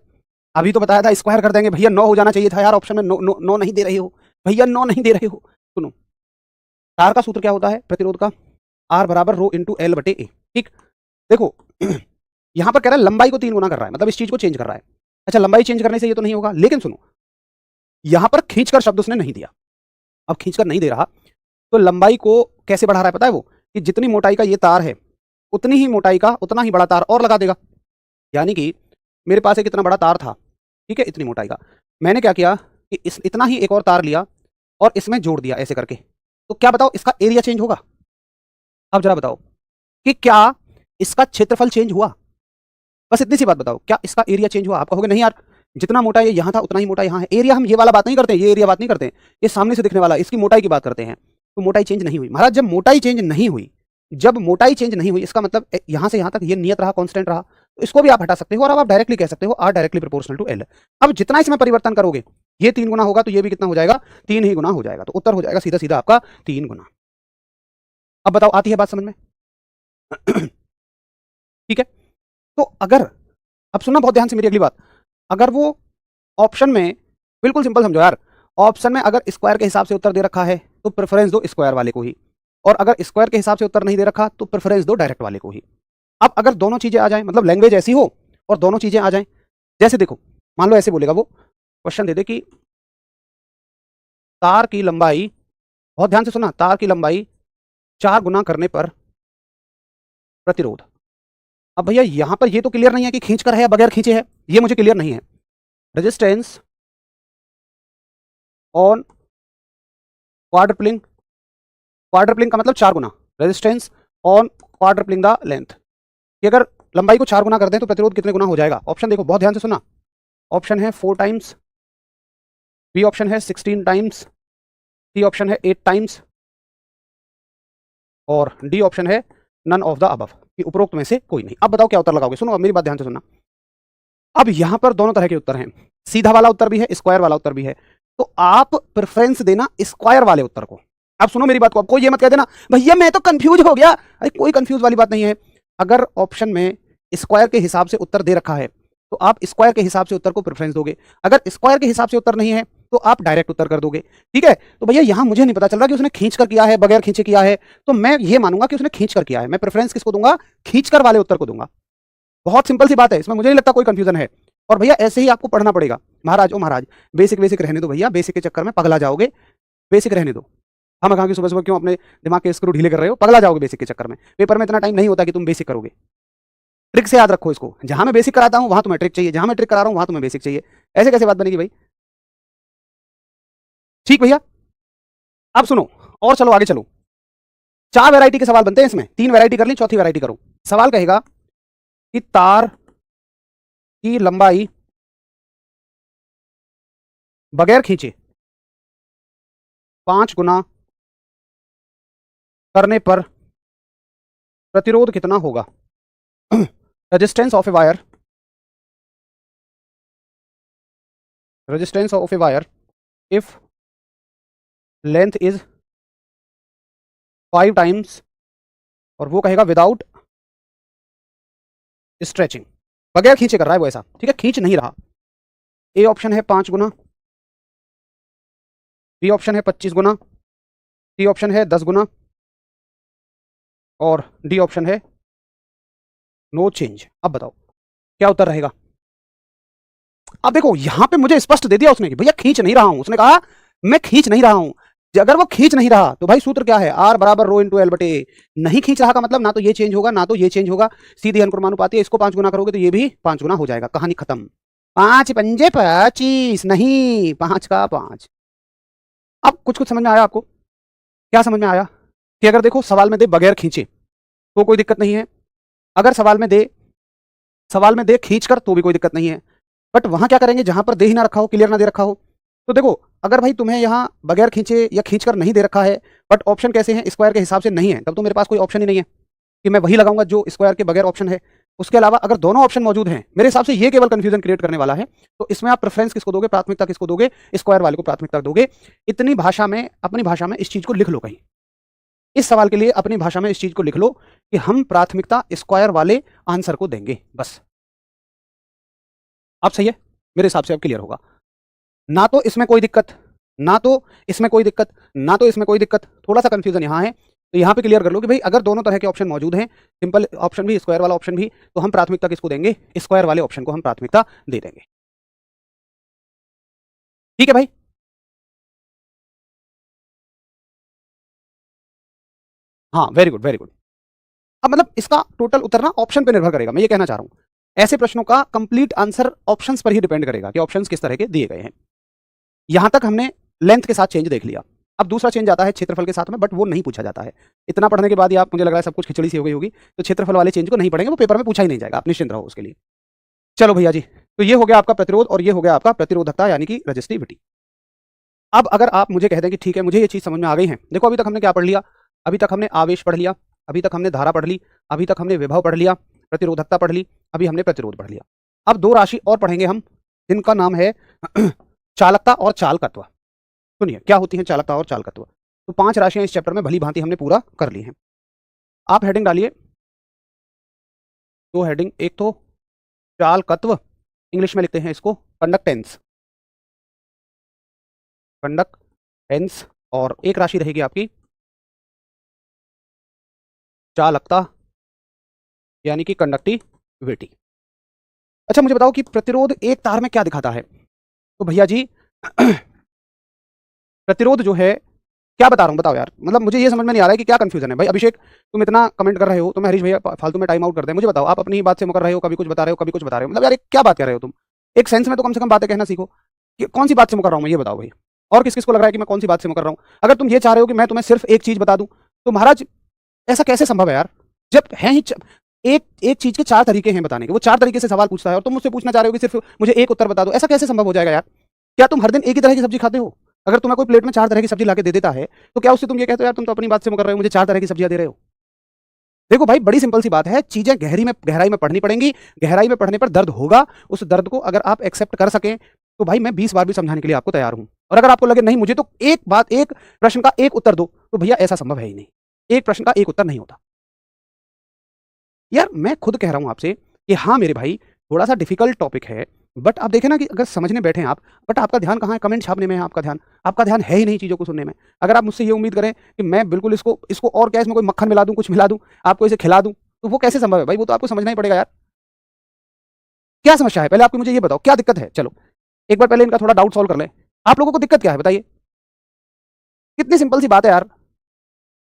अभी तो बताया था स्क्वायर कर देंगे, भैया 9 हो जाना चाहिए था यार, ऑप्शन में नो नहीं दे रहे हो भैया, 9 नहीं दे रहे हो। सुनो, तार का सूत्र क्या होता है प्रतिरोध का, R बराबर रो इंटू एल बटे ए। ठीक, देखो यहां पर कह रहा है लंबाई को 3 गुना कर रहा है, मतलब इस चीज को चेंज कर रहा है। अच्छा लंबाई चेंज करने से ये तो नहीं होगा, लेकिन सुनो, यहां पर खींचकर शब्द उसने नहीं दिया। अब खींचकर नहीं दे रहा तो लंबाई को कैसे बढ़ा रहा है पता है वो, कि जितनी मोटाई का ये तार है उतनी ही मोटाई का उतना ही बड़ा तार और लगा देगा। यानी कि मेरे पास एक इतना बड़ा तार था, ठीक है, इतनी मोटाई का, मैंने क्या किया कि इतना ही एक और तार लिया और इसमें जोड़ दिया ऐसे करके। तो क्या बताओ इसका एरिया चेंज होगा? अब जरा बताओ कि क्या इसका क्षेत्रफल चेंज हुआ? बस इतनी सी बात बताओ, क्या इसका एरिया चेंज हुआ? आप कहोगे नहीं यार, जितना मोटा ये यहाँ था उतना ही मोटा यहाँ है। एरिया हम ये वाला बात नहीं करते, ये एरिया बात नहीं करते, ये सामने से दिखने वाला, इसकी मोटाई की बात करते हैं। तो मोटाई चेंज नहीं हुई महाराज। जब मोटाई चेंज नहीं हुई, जब मोटाई चेंज नहीं हुई, इसका मतलब यहां से यहां तक ये नियत रहा, कांस्टेंट रहा, तो इसको भी आप हटा सकते हो और अब आप डायरेक्टली कह सकते हो R directly proportional to L. अब जितना इसमें परिवर्तन करोगे, ये 3 गुना होगा तो ये भी कितना हो जाएगा, 3 ही गुना हो जाएगा। तो उत्तर हो जाएगा सीधा सीधा आपका 3 गुना। अब बताओ आती है बात समझ में? ठीक है, तो अगर, अब सुनना बहुत ध्यान से मेरी अगली बात, अगर वो ऑप्शन में, बिल्कुल सिंपल समझो यार, ऑप्शन में अगर स्क्वायर के हिसाब से उत्तर दे रखा है तो प्रेफरेंस दो स्क्वायर वाले को ही, और अगर स्क्वायर के हिसाब से उत्तर नहीं दे रखा तो प्रेफरेंस दो डायरेक्ट वाले को ही। अब अगर दोनों चीजें आ जाएं, मतलब लैंग्वेज ऐसी हो और दोनों चीजें आ जाएं, जैसे देखो मान लो ऐसे बोलेगा वो, क्वेश्चन दे दे कि तार की लंबाई, बहुत ध्यान से सुना, तार की लंबाई 4 गुना करने पर प्रतिरोध। अब भैया यहां पर ये तो क्लियर नहीं है कि खींच कर है या बगैर खींचे है, ये मुझे क्लियर नहीं है। रेजिस्टेंस ऑन क्वाड्रपलिंग, क्वाड्रपलिंग का मतलब 4 गुना, resistance on quadrupling the length, कि अगर लंबाई को 4 गुना कर दें तो प्रतिरोध कितने गुना हो जाएगा। ऑप्शन देखो बहुत ध्यान से सुना, ऑप्शन है 4 टाइम्स, बी ऑप्शन है 16 टाइम्स, सी ऑप्शन है 8 टाइम्स, और डी ऑप्शन है नन ऑफ द अबव, कि उपरोक्त में से कोई नहीं। अब बताओ क्या उत्तर लगाओगे? सुनो अब मेरी बात ध्यान से सुनना। अब यहां पर दोनों तरह के उत्तर हैं, सीधा वाला उत्तर भी है, स्क्वायर वाला उत्तर भी है, तो आप प्रेफरेंस देना स्क्वायर वाले उत्तर को। अब सुनो मेरी बात को, आपको ये मत कह देना भैया मैं तो कंफ्यूज हो गया, अरे कोई कंफ्यूज वाली बात नहीं है। अगर ऑप्शन में स्क्वायर के हिसाब से उत्तर दे रखा है तो आप स्क्वायर के हिसाब से उत्तर को प्रेफरेंस दोगे, अगर स्क्वायर के हिसाब से उत्तर नहीं है तो आप डायरेक्ट उत्तर कर दोगे। ठीक है, तो भैया यहां मुझे नहीं पता चल रहा कि उसने खींच कर किया है बगैर खींचे किया है, तो मैं ये मानूंगा कि उसने खींच कर किया है। मैं प्रेफरेंस किसको दूंगा? खींच कर वाले उत्तर को दूंगा। बहुत सिंपल सी बात है, इसमें मुझे नहीं लगता कोई कंफ्यूजन है। और भैया ऐसे ही आपको पढ़ना पड़ेगा। महाराज ओ महाराज, बेसिक बेसिक रहने दो भैया, बेसिक के चक्कर में पगला जाओगे, बेसिक रहने दो। हम कहा कि सुबह सुबह क्यों अपने दिमाग के स्क्रू ढीले कर रहे हो, पगला जाओगे बेसिक के चक्कर में। पेपर में इतना टाइम नहीं होता कि तुम बेसिक करोगे। ट्रिक से याद रखो इसको, जहां मैं बेसिक कराता हूं वहां तुम्हें ट्रिक चाहिए, जहां मैं ट्रिक करा रहा हूं वहां तुम्हें बेसिक चाहिए। ऐसे कैसे बात बनेगी भाई? ठीक भैया, अब सुनो और चलो आगे चलो। 4 वैरायटी के सवाल बनते हैं इसमें, 3 वैरायटी कर ली, चौथी वैरायटी करो। सवाल कहेगा कि तार की लंबाई बगैर खींचे 5 गुना करने पर प्रतिरोध कितना होगा। Resistance of a wire, resistance of a wire if length is 5 times, और वो कहेगा विदाउट स्ट्रेचिंग, बगैर खींचे कर रहा है वो, ऐसा ठीक है, खींच नहीं रहा। ए ऑप्शन है 5 गुना, बी ऑप्शन है 25 गुना, सी ऑप्शन है 10 गुना, और डी ऑप्शन है नो चेंज। अब बताओ क्या उत्तर रहेगा। अब देखो यहां पे मुझे स्पष्ट दे दिया उसने कि भैया खींच नहीं रहा हूं, उसने कहा मैं खींच नहीं रहा हूं। अगर वो खींच नहीं रहा तो भाई सूत्र क्या है, आर बराबर रो इंटू एल बटे ए। नहीं खींच रहा का मतलब ना तो ये चेंज होगा ना तो ये चेंज होगा, सीधी अनुक्रमानुपाती है, इसको 5 गुना करोगे तो ये भी 5 गुना हो जाएगा, कहानी खत्म। 5 पंजे 25, नहीं 5 का 5। अब कुछ कुछ समझ में आया आपको, क्या समझ में आया कि अगर देखो सवाल में दे बगैर खींचे तो कोई दिक्कत नहीं है, अगर सवाल में दे खींच कर तो भी कोई दिक्कत नहीं है, बट वहां क्या करेंगे जहां पर दे ही ना रखा हो, क्लियर ना दे रखा हो। तो देखो अगर भाई तुम्हें यहां बगैर खींचे या खींचकर नहीं दे रखा है, बट ऑप्शन कैसे हैं, स्क्वायर के हिसाब से नहीं है, तब तो मेरे पास कोई ऑप्शन ही नहीं है कि मैं वही लगाऊंगा जो स्क्वायर के बगैर ऑप्शन है। उसके अलावा अगर दोनों ऑप्शन मौजूद हैं, मेरे हिसाब से ये केवल कंफ्यूजन क्रिएट करने वाला है, तो इसमें आप प्रेफरेंस किसको दोगे, प्राथमिकता किसको दोगे, स्क्वायर वाले को प्राथमिकता दोगे। इतनी भाषा में, अपनी भाषा में इस चीज को लिख लो कहीं, इस सवाल के लिए अपनी भाषा में इस चीज को लिख लो कि हम प्राथमिकता स्क्वायर वाले आंसर को देंगे, बस। अब सही है, मेरे हिसाब से अब क्लियर होगा। ना तो इसमें कोई दिक्कत, ना तो इसमें कोई दिक्कत, ना तो इसमें कोई दिक्कत, थोड़ा सा कंफ्यूजन यहां है, तो यहां पे क्लियर कर लो कि भाई अगर दोनों तरह के ऑप्शन मौजूद हैं, सिंपल ऑप्शन भी स्क्वायर वाला ऑप्शन भी, तो हम प्राथमिकता किसको देंगे, स्क्वायर वाले ऑप्शन को हम प्राथमिकता दे देंगे। ठीक है भाई, हाँ वेरी गुड वेरी गुड। अब मतलब इसका टोटल उत्तर ना ऑप्शन पे निर्भर करेगा, मैं ये कहना चाह रहा हूं। ऐसे प्रश्नों का कंप्लीट आंसर ऑप्शंस पर ही डिपेंड करेगा कि ऑप्शंस किस तरह के दिए गए हैं। यहां तक हमने लेंथ के साथ चेंज देख लिया, अब दूसरा चेंज आता है क्षेत्रफल के साथ में, बट वो नहीं पूछा जाता है। इतना पढ़ने के बाद ही आप, मुझे लग रहा है सब कुछ खिचड़ी सी हो गई होगी, तो क्षेत्रफल वाले चेंज को नहीं पढ़ेंगे, वो पेपर में पूछा ही नहीं जाएगा, आप निश्चिंत रहो उसके लिए। चलो भैया जी, तो ये हो गया आपका प्रतिरोध और ये हो गया आपका प्रतिरोधकता यानी कि रजिस्टिविटी। अब अगर आप मुझे कह दें कि ठीक है मुझे ये चीज समझ में आ गई है, देखो अभी तक हमने क्या पढ़ लिया, अभी तक हमने आवेश पढ़ लिया, अभी तक हमने धारा पढ़ ली, अभी तक हमने विभव पढ़ लिया, प्रतिरोधकता पढ़ ली, अभी हमने प्रतिरोध पढ़ लिया। अब 2 राशि और पढ़ेंगे हम, जिनका नाम है चालकता और चालकत्व। सुनिए क्या होती है चालकता और चालकत्व। तो 5 राशियां इस चैप्टर में भली भांति हमने पूरा कर ली हैं। आप हेडिंग डालिए, 2 हेडिंग, एक तो चालकत्व, इंग्लिश में लिखते हैं इसको कंडक्टेंस, कंडक्टेंस, और एक राशि रहेगी आपकी चालकता यानी कि कंडक्टिविटी। अच्छा मुझे बताओ कि प्रतिरोध एक तार में क्या दिखाता है। तो भैया जी प्रतिरोध जो है, क्या बता रहा हूं बताओ यार, मतलब मुझे ये समझ में नहीं आ रहा है कि क्या कंफ्यूजन है। भाई अभिषेक तुम इतना कमेंट कर रहे हो, तो मैं हरीश भैया फालतू में टाइम आउट कर दें, मुझे बताओ, आप अपनी ही बात से मुकर रहे हो, कभी कुछ बता रहे हो कभी कुछ बता रहे हो, मतलब यार क्या बात कर रहे हो तुम, एक सेंस में तो कम से कम बातें कहना सीखो। कि कौन सी बात से मुकर रहा हूं मैं, ये बताओ भाई, और किस किस को लग रहा है कि मैं कौन सी बात से मुकर रहा हूं। अगर तुम ये चाह रहे हो कि मैं तुम्हें सिर्फ एक चीज बता दूं, तो महाराज ऐसा कैसे संभव है यार, जब है ही एक एक चीज के 4 तरीके हैं बताने के, वो 4 तरीके से सवाल पूछता है और तुम मुझसे पूछना चाह रहे हो कि सिर्फ मुझे एक उत्तर बता दो, ऐसा कैसे संभव हो जाएगा यार। क्या तुम हर दिन एक ही तरह की सब्जी खाते हो? अगर तुम्हें कोई प्लेट में 4 तरह की सब्जी लाके दे देता है, तो क्या उससे तुम ये कहते हो यार तुम तो अपनी बात से मुकर रहे हो, मुझे 4 तरह की सब्जियां दे रहे हो। देखो भाई बड़ी सिंपल सी बात है, चीजें गहराई में पढ़नी पड़ेंगी, गहराई में पढ़ने पर दर्द होगा, उस दर्द को अगर आप एक्सेप्ट कर सकें तो भाई मैं 20 बार भी समझाने के लिए आपको तैयार हूं। और अगर आपको लगे नहीं मुझे तो एक बात, एक प्रश्न का एक उत्तर दो, तो भैया ऐसा संभव है ही नहीं, एक प्रश्न का एक उत्तर नहीं होता। यार मैं खुद कह रहा हूं आपसे कि हाँ मेरे भाई थोड़ा सा डिफिकल्ट टॉपिक है, बट आप देखें ना कि अगर समझने बैठे हैं आप, बट आपका ध्यान कहाँ है, कमेंट छापने में है आपका ध्यान है ही नहीं चीज़ों को सुनने में। अगर आप मुझसे ये उम्मीद करें कि मैं बिल्कुल इसको इसको और क्या इसमें कोई मक्खन मिला दूं, कुछ मिला दूं, आपको इसे खिला दूं, तो वो कैसे संभव है भाई, वो तो आपको समझना ही पड़ेगा यार। क्या समस्या है पहले आपको मुझे ये बताओ, क्या दिक्कत है। चलो एक बार पहले इनका थोड़ा डाउट सॉल्व कर लें, आप लोगों को दिक्कत क्या है बताइए। कितनी सिंपल सी बात है यार।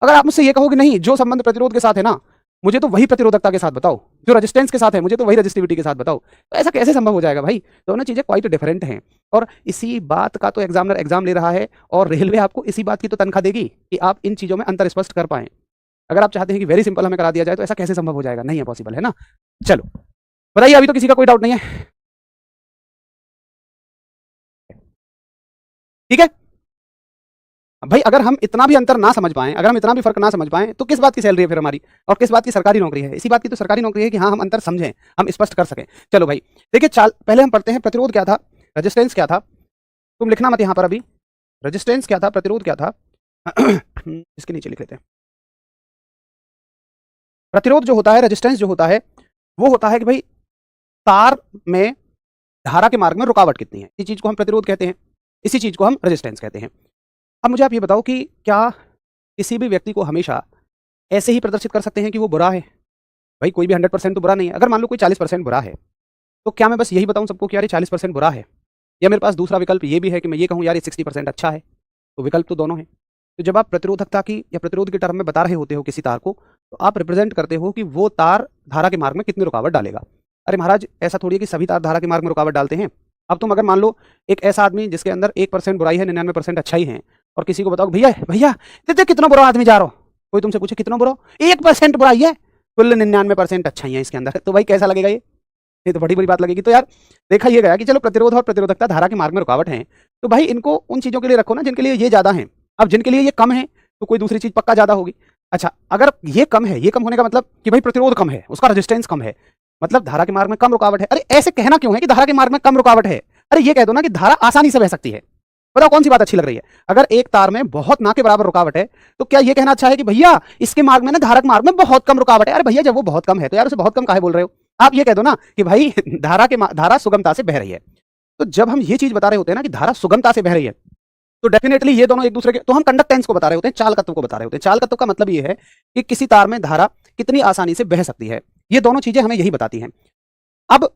अगर आप मुझसे ये कहो कि नहीं जो संबंध प्रतिरोध के साथ है ना, मुझे तो वही प्रतिरोधकता के साथ बताओ जो रेजिस्टेंस के साथ है, मुझे तो वही रेजिस्टिविटी के साथ बताओ। तो ऐसा कैसे संभव हो जाएगा भाई? दोनों चीजें क्वाइट डिफरेंट हैं। और इसी बात का तो एग्जामिनर एग्जाम ले रहा है, और रेलवे आपको इसी बात की तो तनख्वाह देगी कि आप इन चीजों में अंतर स्पष्ट कर पाएं। अगर आप चाहते हैं कि वेरी सिंपल हमें करा दिया जाए तो ऐसा कैसे संभव हो जाएगा? नहीं है पॉसिबल, है ना। चलो बताइए, अभी तो किसी का कोई डाउट नहीं है? ठीक है भाई, अगर हम इतना भी अंतर ना समझ पाएं, अगर हम इतना भी फर्क ना समझ पाएं, तो किस बात की सैलरी है फिर हमारी, और किस बात की सरकारी नौकरी है? इसी बात की तो सरकारी नौकरी है कि हाँ हम अंतर समझें, हम स्पष्ट कर सकें। चलो भाई देखिए, पहले हम पढ़ते हैं प्रतिरोध क्या था, रेजिस्टेंस क्या था। तुम लिखना मत यहां पर अभी, रेजिस्टेंस क्या था, प्रतिरोध क्या था। इसके नीचे लिख लेते हैं। प्रतिरोध जो होता है, रेजिस्टेंस जो होता है, वो होता है कि भाई तार में धारा के मार्ग में रुकावट कितनी है, इसी चीज को हम प्रतिरोध कहते हैं, इसी चीज को हम रेजिस्टेंस कहते हैं। अब मुझे आप ये बताओ कि क्या किसी भी व्यक्ति को हमेशा ऐसे ही प्रदर्शित कर सकते हैं कि वो बुरा है? भाई कोई भी 100% तो बुरा नहीं है। अगर मान लो कोई 40% बुरा है, तो क्या मैं बस यही बताऊं सबको कि यार ये 40% बुरा है? या मेरे पास दूसरा विकल्प ये भी है कि मैं ये कहूं यार ये 60% अच्छा है? तो विकल्प तो दोनों हैं। तो जब आप प्रतिरोधकता की या प्रतिरोध के टर्म में बता रहे होते हो किसी तार को, तो आप रिप्रेजेंट करते हो कि वो तार धारा के मार्ग में कितनी रुकावट डालेगा। अरे महाराज, ऐसा थोड़ी है कि सभी तार धारा के मार्ग में रुकावट डालते हैं। अब तुम अगर मान लो एक ऐसा आदमी जिसके अंदर 1% बुराई है, 99% अच्छाई है, और किसी को बताओ भैया भैया देखते कितना बुरा आदमी जा रहा हो, कोई तुमसे पूछे कितना बुरा, 1% बुराई है, कुल 99% अच्छाई है इसके अंदर, तो भाई कैसा लगेगा ये तो बड़ी बड़ी बात लगेगी। तो यार देखा ये गया कि चलो प्रतिरोध और प्रतिरोधकता धारा के मार्ग में रुकावट है, तो भाई इनको उन चीजों के लिए रखो ना जिनके लिए ये ज्यादा है। अब जिनके लिए ये कम है तो कोई दूसरी चीज पक्का ज्यादा होगी। अच्छा, अगर ये कम है, ये कम होने का मतलब कि भाई प्रतिरोध कम है, उसका रेजिस्टेंस कम है, मतलब धारा के मार्ग में कम रुकावट है। अरे ऐसे कहना क्यों है कि धारा के मार्ग में कम रुकावट है? अरे ये कह दो ना कि धारा आसानी से बह सकती है। बताओ कौन सी बात अच्छी लग रही है? अगर एक तार में बहुत ना के बराबर रुकावट है, तो क्या ये कहना अच्छा है कि भैया इसके मार्ग में ना, धारा के मार्ग में बहुत कम रुकावट है? अरे भैया जब वो बहुत कम है तो यार उसे बहुत कम काहे बोल रहे हो? आप ये कह दो ना कि भाई धारा सुगमता से बह रही है। तो जब हम ये चीज बता रहे होते हैं ना कि धारा सुगमता से बह रही है, तो डेफिनेटली ये दोनों एक दूसरे के, तो हम कंडक्टेंस को बता रहे होते हैं, चालकत्व को बता रहे होते हैं। चालकत्व का मतलब ये है कि किसी तार में धारा कितनी आसानी से बह सकती है। ये दोनों चीजें हमें यही बताती हैं। अब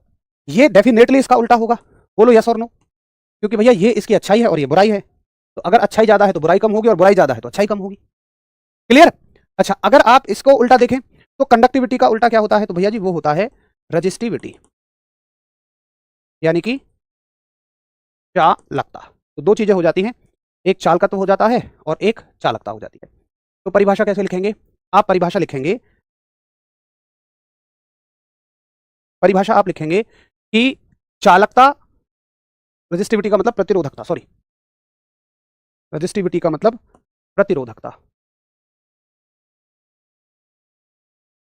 ये डेफिनेटली इसका उल्टा होगा, बोलो यस और नो, क्योंकि भैया ये इसकी अच्छाई है और ये बुराई है। तो अगर अच्छाई ज्यादा है तो बुराई कम होगी, और बुराई ज्यादा है तो अच्छाई कम होगी। क्लियर? अच्छा, अगर आप इसको उल्टा देखें तो कंडक्टिविटी का उल्टा क्या होता है? तो भैया जी वो होता है रजिस्टिविटी, यानी कि चालकता। तो दो चीजें हो जाती हैं, एक चालकत्व हो जाता है और एक चालकता हो जाती है। तो परिभाषा कैसे लिखेंगे? आप परिभाषा लिखेंगे, परिभाषा आप लिखेंगे कि चालकता, रेजिस्टिविटी का मतलब प्रतिरोधकता, सॉरी, रेजिस्टिविटी का मतलब प्रतिरोधकता।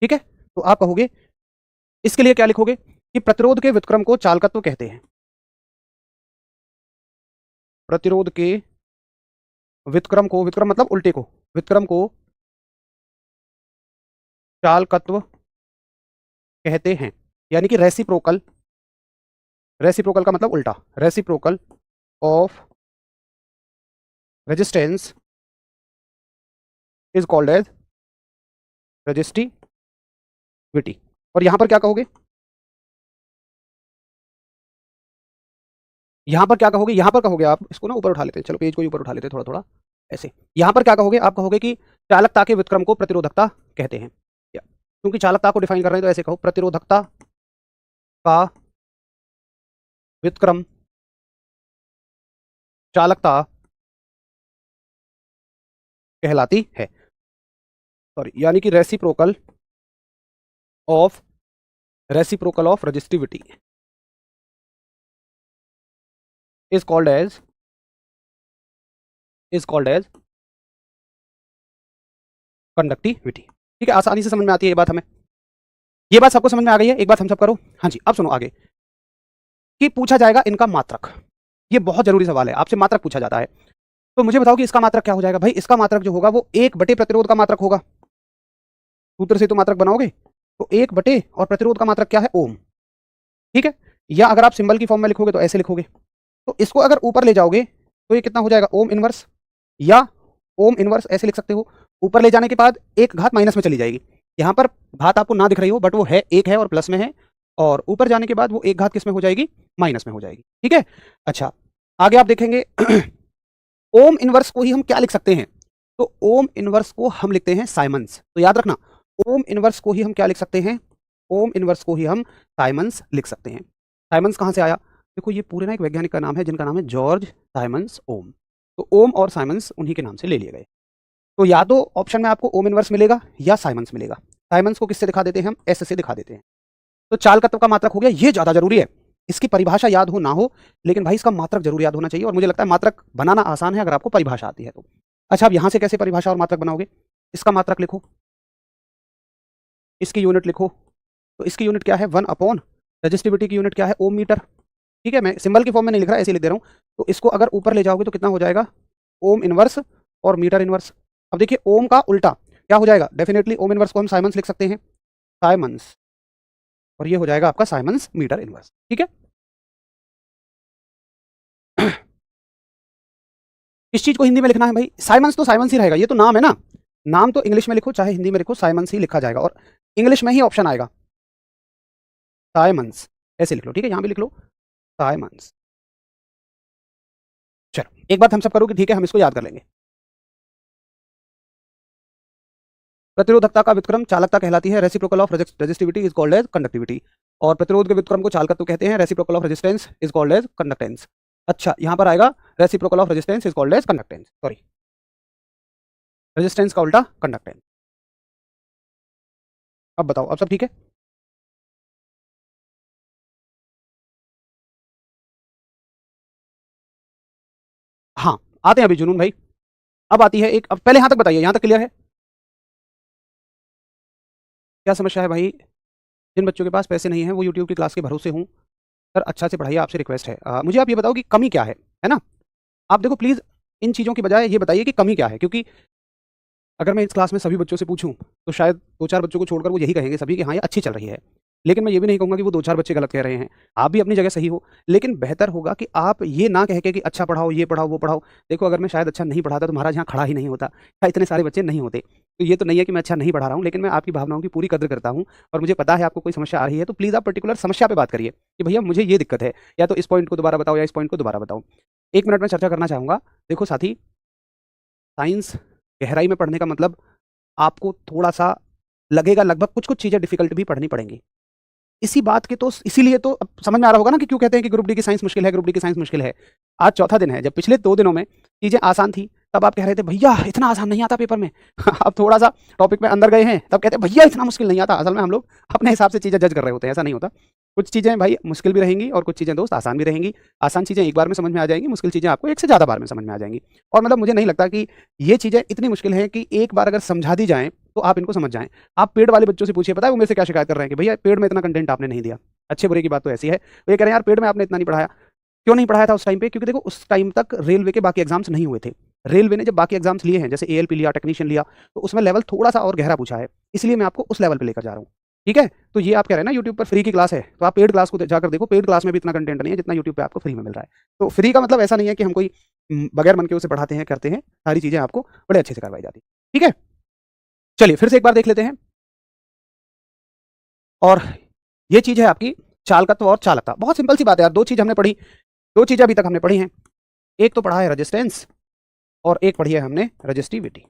ठीक है, तो आप कहोगे इसके लिए क्या लिखोगे कि प्रतिरोध के व्युत्क्रम को चालकत्व कहते हैं। प्रतिरोध के व्युत्क्रम को, व्युत्क्रम मतलब उल्टे को, व्युत्क्रम को चालकत्व कहते हैं, यानी कि रेसिप्रोकल, रेसिप्रोकल का मतलब उल्टा, reciprocal of resistance is called as resistivity. और यहां पर क्या कहोगे? यहां पर क्या कहोगे? यहां पर कहोगे आप, इसको ना ऊपर उठा लेते हैं, चलो पेज को ऊपर उठा लेते हैं थोड़ा थोड़ा ऐसे। यहां पर क्या कहोगे? आप कहोगे कि चालकता के व्युत्क्रम को प्रतिरोधकता कहते हैं, क्योंकि चालकता को डिफाइन कर रहे हैं तो ऐसे कहो, प्रतिरोधकता का व्युत्क्रम चालकता कहलाती है, सॉरी, यानी कि reciprocal of, reciprocal of resistivity is called as, is called as conductivity. ठीक है, आसानी से समझ में आती है ये बात हमें, ये बात सबको समझ में आ गई है? एक बात हम सब करो, हाँ जी। अब सुनो आगे कि पूछा जाएगा इनका मात्रक। ये बहुत जरूरी सवाल है, आपसे मात्रक पूछा जाता है। तो मुझे बताओ कि इसका मात्रक क्या हो जाएगा? भाई इसका मात्रक जो होगा वो 1 बटे प्रतिरोध का मात्रक होगा। सूत्र से तो मात्रक बनाओगे, तो 1 बटे, और प्रतिरोध का मात्रक क्या है? ओम। ठीक है, या अगर आप सिंबल की फॉर्म में लिखोगे तो ऐसे लिखोगे। तो इसको अगर ऊपर ले जाओगे तो ये कितना हो जाएगा? ओम इनवर्स, या ओम इनवर्स ऐसे लिख सकते हो। ऊपर ले जाने के बाद एक घात माइनस में चली जाएगी। यहाँ पर घात आपको ना दिख रही हो, बट वो है, एक है और प्लस में है, और ऊपर जाने के बाद वो एक घात किस में हो जाएगी? माइनस में हो जाएगी। ठीक है, अच्छा आगे आप देखेंगे ओम इनवर्स को ही हम क्या लिख सकते हैं? तो ओम इनवर्स को हम लिखते हैं साइमंस। तो याद रखना, ओम इनवर्स को ही हम क्या लिख सकते हैं, ओम इनवर्स को ही हम साइमंस लिख सकते हैं। साइमंस कहाँ से आया, देखो ये पूरे ना एक वैज्ञानिक का नाम है जिनका नाम है जॉर्ज साइमंस ओम। तो ओम और साइमंस उन्हीं के नाम से ले लिए गए। तो या तो ऑप्शन में आपको ओम इनवर्स मिलेगा या साइमंस मिलेगा। साइमंस को किससे दिखा देते हैं हम, एस से दिखा देते हैं। तो चालकत्व का मात्रक हो गया, ये ज्यादा जरूरी है। इसकी परिभाषा याद हो ना हो, लेकिन भाई इसका मात्रक जरूर याद होना चाहिए, और मुझे लगता है मात्रक बनाना आसान है अगर आपको परिभाषा आती है तो। अच्छा, अब यहां से कैसे परिभाषा और मात्रक बनाओगे, इसका मात्रक लिखो, इसकी यूनिट लिखो। तो इसकी यूनिट क्या है, 1/, रजिस्टिविटी की यूनिट क्या है, ओम मीटर। ठीक है, मैं सिंबल की फॉर्म में नहीं लिख रहा, ऐसे लिख दे रहा हूँ। तो इसको अगर ऊपर ले जाओगे तो कितना हो जाएगा, ओम इनवर्स और मीटर इनवर्स। अब देखिए ओम का उल्टा क्या हो जाएगा, डेफिनेटली ओम इनवर्स को हम साइमंस लिख सकते हैं, साइमंस, और ये हो जाएगा आपका साइमंस मीटर इनवर्स। ठीक है, इस चीज को हिंदी में लिखना है भाई, साइमंस तो साइमंस ही रहेगा, ये तो नाम है ना, नाम तो इंग्लिश में लिखो चाहे हिंदी में लिखो, साइमंस ही लिखा जाएगा, और इंग्लिश में ही ऑप्शन आएगा साइमंस, ऐसे लिख लो। ठीक है, यहां भी लिख लो साइमंस। चलो एक बात हम सब करो कि ठीक है, हम इसको याद कर लेंगे। प्रतिरोधकता का व्युत्क्रम चालकता कहलाती है, reciprocal of resistivity is called as conductivity. और प्रतिरोध के व्युत्क्रम को चालकत्व कहते हैं, reciprocal of resistance is called as conductance. अच्छा, यहां पर आएगा reciprocal of resistance is called as conductance, sorry, resistance का उल्टा कंडक्टेंस। अब बताओ, अब सब ठीक है। हाँ, आते हैं अभी जुनून भाई। अब आती है एक, अब पहले यहां तक बताइए, यहां तक क्लियर है, क्या समस्या है भाई। जिन बच्चों के पास पैसे नहीं है वो यूट्यूब की क्लास के भरोसे हूँ, सर अच्छा से पढ़ाइए, आपसे रिक्वेस्ट है। मुझे आप ये बताओ कि कमी क्या है ना। आप देखो प्लीज, इन चीज़ों की बजाय ये बताइए कि कमी क्या है, क्योंकि अगर मैं इस क्लास में सभी बच्चों से पूछूं तो शायद 2-4 बच्चों को छोड़कर वो यही कहेंगे सभी कि हाँ ये अच्छी चल रही है। लेकिन मैं ये भी नहीं कहूँगा कि वो 2-4 बच्चे गलत कह रहे हैं, आप भी अपनी जगह सही हो। लेकिन बेहतर होगा कि आप ये ना कह के कि अच्छा पढ़ाओ, ये पढ़ाओ, वो पढ़ाओ। देखो अगर मैं शायद अच्छा नहीं पढ़ाता तो महाराज यहाँ खड़ा ही नहीं होता, या इतने सारे बच्चे नहीं होते। तो ये तो नहीं है कि मैं अच्छा नहीं पढ़ा रहा हूँ, लेकिन मैं आपकी भावनाओं की पूरी कदर करता हूँ, और मुझे पता है आपको कोई समस्या आ रही है, तो प्लीज़ आप पर्टिकुलर समस्या पे बात करिए कि भैया मुझे ये दिक्कत है, या तो इस पॉइंट को दोबारा बताओ या इस पॉइंट को दोबारा बताओ। 1 मिनट में चर्चा करना चाहूँगा। देखो साथी, साइंस गहराई में पढ़ने का मतलब आपको थोड़ा-सा लगेगा, लगभग कुछ-कुछ चीज़ें डिफ़िकल्ट भी पढ़नी पड़ेंगी। इसी बात के तो इसीलिए तो अब समझ में आ रहा होगा ना कि क्यों कहते हैं कि ग्रुप डी की साइंस मुश्किल है, ग्रुप डी की साइंस मुश्किल है। आज चौथा दिन है, जब पिछले 2 दिनों में चीज़ें आसान थी, तब आप कह रहे थे भैया इतना आसान नहीं आता पेपर में। अब थोड़ा-सा टॉपिक में अंदर गए हैं, तब कहते हैं भैया इतना मुश्किल नहीं आता। असल में हम लोग अपने हिसाब से चीज़ें जज कर रहे होते हैं, ऐसा नहीं होता। कुछ चीज़ें भाई मुश्किल भी रहेंगी और कुछ चीज़ें दोस्त आसान भी रहेंगी। आसान चीज़ें एक बार में समझ में आ जाएँगी, मुश्किल चीज़ें आपको एक से ज़्यादा बार में समझ में आ जाएँगी। और मतलब मुझे नहीं लगता कि ये चीज़ें इतनी मुश्किल हैं कि एक बार अगर समझा दी जाएँ, तो आप इनको समझ जाएँ। आप पेड वाले बच्चों से पूछिए, पता है वो मेरे से क्या शिकायत कर रहे हैं कि भैया पेड में इतना कंटेंट आपने नहीं दिया। अच्छे बुरे की बात तो ऐसी है। वो ये कह रहे हैं यार पेड में आपने इतना नहीं पढ़ाया। क्यों नहीं पढ़ाया था उस टाइम पे? क्योंकि देखो उस टाइम तक रेलवे के बाकी एग्जाम्स नहीं हुए थे। रेलवे ने जब बाकी एग्जाम्स लिए हैं, जैसे एएलपी लिया, टेक्नीशियन लिया, तो उसमें लेवल थोड़ा-सा और गहरा पूछा है। इसलिए मैं आपको उस लेवल पे लेकर जा रहा हूँ। ठीक है? तो ये आप कह रहे हैं ना यूट्यूब पर फ्री की क्लास है, तो आप पेड क्लास को जाकर देखो, पेड क्लास में भी इतना कंटेंट नहीं है जितना यूट्यूब पे आपको फ्री में मिल रहा है। तो फ्री का मतलब ऐसा नहीं है कि हम कोई बगैर मन के उसे पढ़ाते हैं, करते हैं। सारी चीज़ें आपको बड़े अच्छे से करवाई जाती हैं। ठीक है? चलिए फिर से एक बार देख लेते हैं। और ये चीज़ है आपकी चालकत्व और चालकता। बहुत सिंपल सी बात है यार, 2 चीज़ हमने पढ़ी, 2 चीज़ें अभी तक हमने पढ़ी हैं। एक तो पढ़ा है रेजिस्टेंस और एक पढ़ी है हमने रेजिस्टिविटी।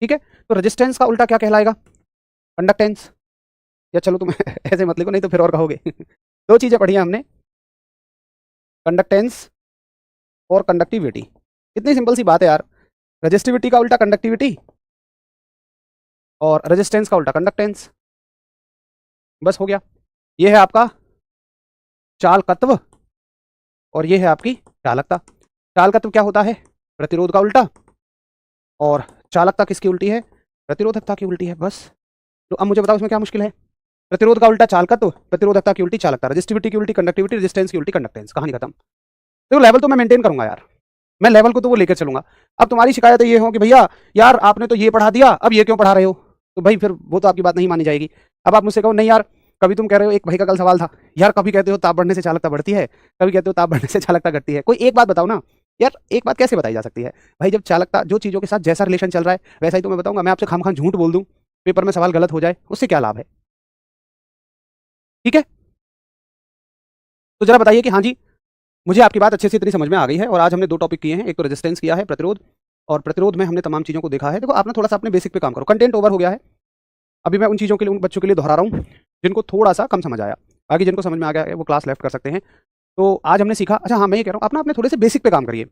ठीक है? तो रेजिस्टेंस का उल्टा क्या कहलाएगा? कंडक्टेंस। या चलो तुम ऐसे मत लिखो नहीं तो फिर और कहोगे। 2 चीज़ें पढ़ी हैं हमने, कंडक्टेंस और कंडक्टिविटी। कितनी सिंपल सी बात है यार। रेजिस्टिविटी का उल्टा कंडक्टिविटी और रेजिस्टेंस का उल्टा कंडक्टेंस। बस हो गया। ये है आपका चालकत्व और ये है आपकी चालकता। चालकत्व क्या होता है? प्रतिरोध का उल्टा, और चालकता किसकी उल्टी है? प्रतिरोधकता की उल्टी है। बस। तो अब मुझे बताओ इसमें क्या मुश्किल है? प्रतिरोध का उल्टा चालकत्व, प्रतिरोधकता की उल्टी चालकता, रेजिस्टिविटी की उल्टी कंडक्टिविटी, रेजिस्टेंस की उल्टी कंडक्टेंस। कहानी खत्म। तो लेवल तो मैं मेंटेन करूंगा यार, मैं लेवल को तो वो लेकर चलूंगा। अब तुम्हारी शिकायत ये हो कि भैया यार आपने तो ये पढ़ा दिया, अब ये क्यों पढ़ा रहे हो? तो भाई फिर वो तो आपकी बात नहीं मानी जाएगी। अब आप मुझसे कहो नहीं यार, कभी तुम कह रहे हो, एक भाई का कल सवाल था यार, कभी कहते हो ताप बढ़ने से चालकता बढ़ती है, कभी कहते हो ताप बढ़ने से चालकता घटती है। कोई एक बात बताओ ना यार, एक बात कैसे बताई जा सकती है भाई? जब चालकता, जो चीज़ों के साथ जैसा रिलेशन चल रहा है वैसा ही तो मैं बताऊंगा। मैं आपसे खामखाम झूठ बोल दूं, पेपर में सवाल गलत हो जाए, उससे क्या लाभ है? ठीक है, तो जरा बताइए कि हाँ जी, मुझे आपकी बात अच्छे से इतनी समझ में आ गई है। और आज हमने 2 टॉपिक किए हैं, एक तो रेजिस्टेंस किया है, प्रतिरोध, और प्रतिरोध में हमने तमाम चीज़ों को देखा है। देखो आप ना थोड़ा सा अपने बेसिक पे काम करो, कंटेंट ओवर हो गया है। अभी मैं उन चीज़ों के लिए, उन बच्चों के लिए दोहरा रहा हूँ जिनको थोड़ा सा कम समझ आया। बाकी जिनको समझ में आ गया है वो क्लास लेफ्ट कर सकते हैं। तो आज हमने सीखा, अच्छा हाँ मैं ये कह रहा हूँ, आप ना अपने थोड़े से बेसिक पे काम करिए।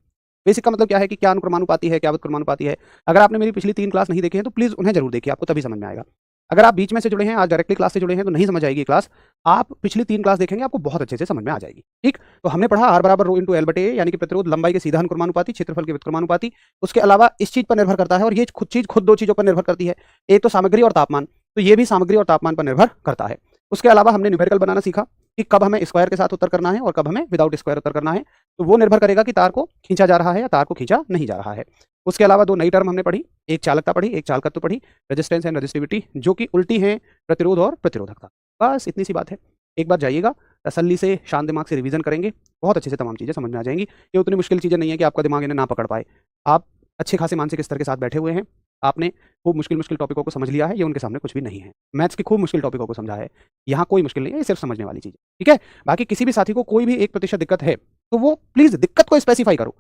बेसिक का मतलब क्या है कि क्या अनुक्रमानुपाती है, क्या व्युत्क्रमानुपाती है। अगर आपने मेरी पिछली 3 क्लास नहीं देखे हैं तो प्लीज़ उन्हें जरूर देखिए, आपको तभी समझ में आएगा। अगर आप बीच में से जुड़े हैं, आज डायरेक्टली क्लास से जुड़े हैं तो नहीं समझ आएगी क्लास। आप पिछली 3 क्लास देखेंगे आपको बहुत अच्छे से समझ में आ जाएगी। ठीक, तो हमने पढ़ा R बराबर रो इंटू एल बटे ए, यानी कि प्रतिरोध लंबाई के सीधा अनुक्रमानुपाती, क्षेत्रफल के व्युत्क्रमानुपाती। उसके अलावा इस चीज पर निर्भर करता है, और ये खुद 2 चीजों पर निर्भर करती है। एक तो सामग्री और तापमान, तो ये भी सामग्री और तापमान पर निर्भर करता है। उसके अलावा हमने न्यूमेरिकल बनाना सीखा कि कब हमें स्क्वायर के साथ उत्तर करना है और कब हमें विदाउट स्क्वायर उत्तर करना है। तो वो निर्भर करेगा कि तार को खींचा जा रहा है या तार को खींचा नहीं जा रहा है। उसके अलावा 2 नई टर्म हमने पढ़ी, एक चालकता पढ़ी, एक चालकत्व पढ़ी, रेजिस्टेंस एंड रेजिस्टिविटी, जो कि उल्टी है प्रतिरोध और प्रतिरोधकता। बस इतनी सी बात है। एक बार जाइएगा, तसल्ली से, शांत दिमाग से रिवीजन करेंगे, बहुत अच्छे से तमाम चीज़ें समझ में आ जाएंगी। ये उतनी मुश्किल चीज़ें नहीं है कि आपका दिमाग इन्हें ना पकड़ पाए। आप अच्छे खासे मानसिक स्तर के साथ बैठे हुए हैं, आपने खूब मुश्किल टॉपिकों को समझ लिया है, ये उनके सामने कुछ भी नहीं है। मैथ्स के खूब मुश्किल टॉपिकों को समझा है, यहाँ कोई मुश्किल नहीं है, ये सिर्फ समझने वाली चीज़ है। ठीक है, बाकी किसी भी साथी को कोई भी 1% दिक्कत है तो वो प्लीज़ दिक्कत को स्पेसिफाई करो।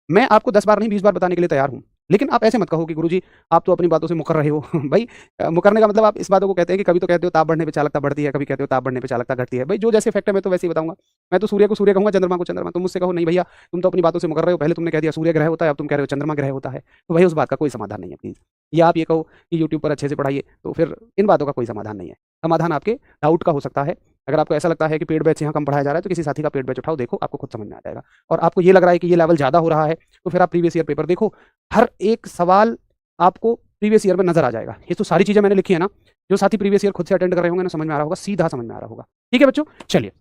मैं आपको 10 बार नहीं 20 बार बताने के लिए तैयार हूँ, लेकिन आप ऐसे मत कहो कि गुरुजी आप तो अपनी बातों से मुकर रहे हो। भाई मुकरने का मतलब आप इस बातों को कहते हैं कि कभी तो कहते हो ताप बढ़ने पे चालकता बढ़ती है, कभी कहते हो ताप बढ़ने पे चालकता घटती है। भाई जो जैसे फैक्ट है मैं तो वैसे ही बताऊंगा। मैं तो सूर्य को सूर्य कहूंगा, चंद्रमा को चंद्रमा। तुम मुझसे कहो नहीं भैया तुम तो अपनी बातों से मुकर रहे हो, पहले तुमने कह दिया सूर्य ग्रह होता है, अब तुम कह रहे हो चंद्रमा ग्रह होता है। तो भाई उस बात का कोई समाधान नहीं है प्लीज़। या आप ये कहो कि यूट्यूब पर अच्छे से पढ़ाइए, तो फिर इन बातों का कोई समाधान नहीं है। समाधान आपके डाउट का हो सकता है। अगर आपको ऐसा लगता है कि पेड बैच यहाँ कम पढ़ाया जा रहा है तो किसी साथी का पेड बैच उठाओ, देखो आपको खुद समझ में आ जाएगा। और आपको ये लग रहा है कि ये लेवल ज़्यादा हो रहा है तो फिर आप प्रीवियस ईयर पेपर देखो, हर एक सवाल आपको प्रीवियस ईयर में नजर आ जाएगा। ये तो सारी चीज़ें मैंने लिखी है ना, जो साथी प्रीवियस ईयर खुद से अटेंड कर रहे होंगे ना, समझ में आ रहा होगा, सीधा समझ में आ रहा होगा। ठीक है बच्चों, चलिए